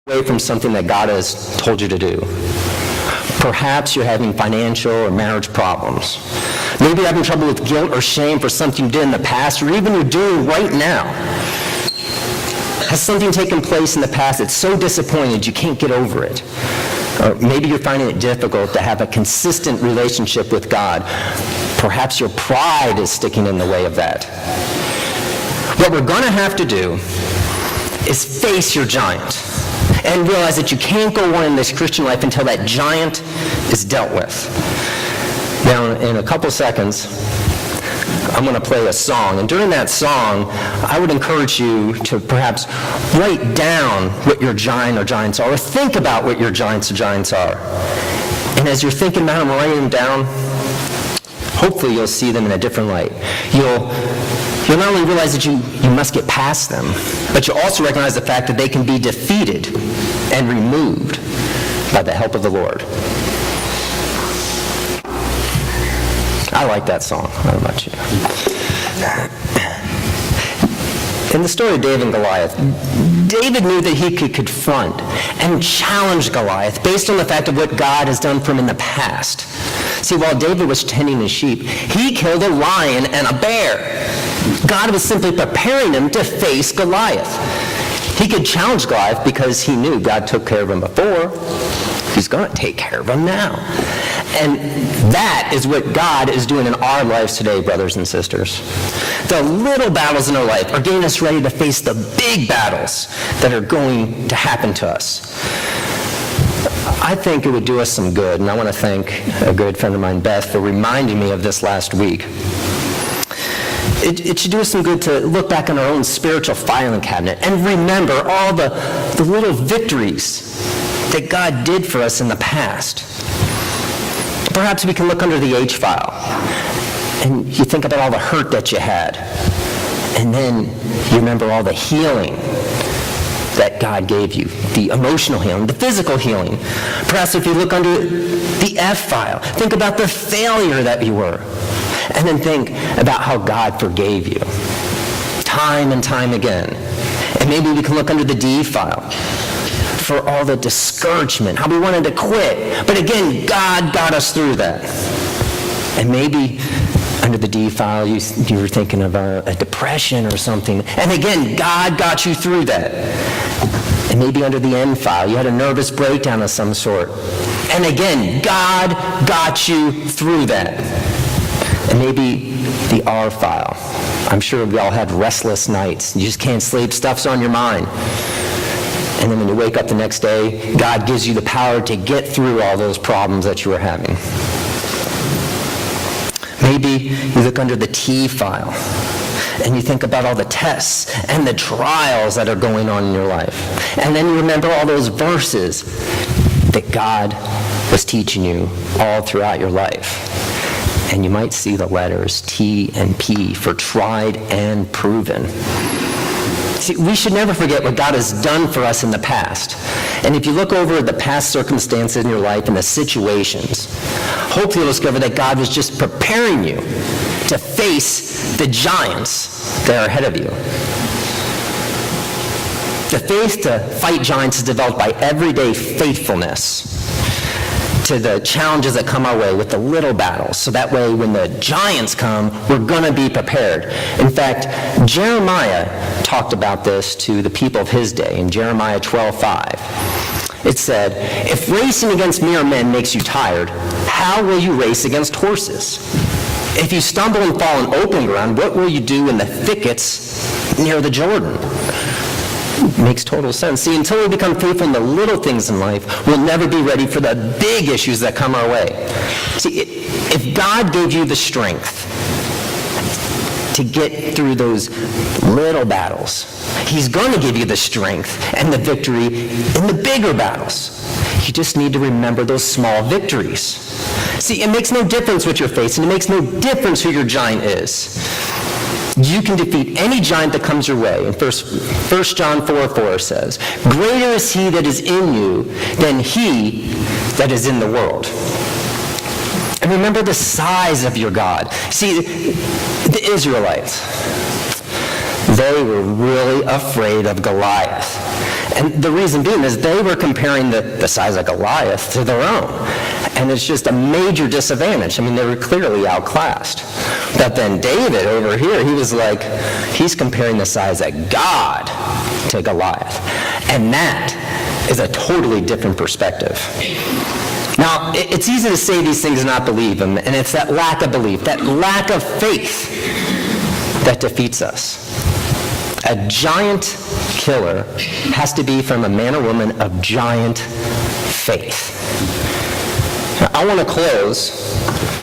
away from something that God has told you to do. Perhaps you're having financial or marriage problems. Maybe you're having trouble with guilt or shame for something you did in the past, or even you're doing right now. Has something taken place in the past that's so disappointed you can't get over it? Or maybe you're finding it difficult to have a consistent relationship with God. Perhaps your pride is sticking in the way of that. What we're going to have to do is face your giant and realize that you can't go on in this Christian life until that giant is dealt with. Now, in a couple seconds, I'm going to play a song, and during that song, I would encourage you to perhaps write down what your giant or giants are, or think about what your giants or giants are. And as you're thinking about them, writing them down, hopefully you'll see them in a different light. You'll not only realize that you must get past them, but you'll also recognize the fact that they can be defeated and removed by the help of the Lord. I like that song. I don't know about you. In the story of David and Goliath, David knew that he could confront and challenge Goliath based on the fact of what God has done for him in the past. See, while David was tending his sheep, he killed a lion and a bear. God was simply preparing him to face Goliath. He could challenge Goliath because he knew God took care of him before. He's going to take care of him now. And that is what God is doing in our lives today, brothers and sisters. The little battles in our life are getting us ready to face the big battles that are going to happen to us. I think it would do us some good, and I want to thank a good friend of mine, Beth, for reminding me of this last week. It should do us some good to look back on our own spiritual filing cabinet and remember all the little victories that God did for us in the past. Perhaps we can look under the H file and you think about all the hurt that you had, and then you remember all the healing that God gave you, the emotional healing, the physical healing. Perhaps if you look under the F file, think about the failure that you were, and then think about how God forgave you time and time again. And maybe we can look under the D file for all the discouragement, how we wanted to quit. But again, God got us through that. And maybe under the D file, you were thinking of a depression or something. And again, God got you through that. And maybe under the N file, you had a nervous breakdown of some sort. And again, God got you through that. And maybe the R file. I'm sure we all had restless nights. You just can't sleep. Stuff's on your mind. And then when you wake up the next day, God gives you the power to get through all those problems that you were having. Maybe you look under the T file and you think about all the tests and the trials that are going on in your life. And then you remember all those verses that God was teaching you all throughout your life. And you might see the letters T and P for tried and proven. See, we should never forget what God has done for us in the past. And if you look over the past circumstances in your life and the situations, hopefully you'll discover that God was just preparing you to face the giants that are ahead of you. The faith to fight giants is developed by everyday faithfulness to the challenges that come our way with the little battles. So that way when the giants come, we're going to be prepared. In fact, Jeremiah talked about this to the people of his day in Jeremiah 12:5. It said, "If racing against mere men makes you tired, how will you race against horses? If you stumble and fall on open ground, what will you do in the thickets near the Jordan?" Makes total sense. See, until we become faithful in the little things in life, we'll never be ready for the big issues that come our way. See, if God gave you the strength to get through those little battles, He's going to give you the strength and the victory in the bigger battles. You just need to remember those small victories. See, it makes no difference what you're facing. It makes no difference who your giant is. You can defeat any giant that comes your way. And 1 John 4:4 says, "Greater is he that is in you than he that is in the world." And remember the size of your God. See, the Israelites, they were really afraid of Goliath. And the reason being is they were comparing the size of Goliath to their own. And it's just a major disadvantage. I mean, they were clearly outclassed. But then David over here, he was like, he's comparing the size of God to Goliath. And that is a totally different perspective. Now, it's easy to say these things and not believe them, and it's that lack of belief, that lack of faith that defeats us. A giant killer has to be from a man or woman of giant faith. Now, I want to close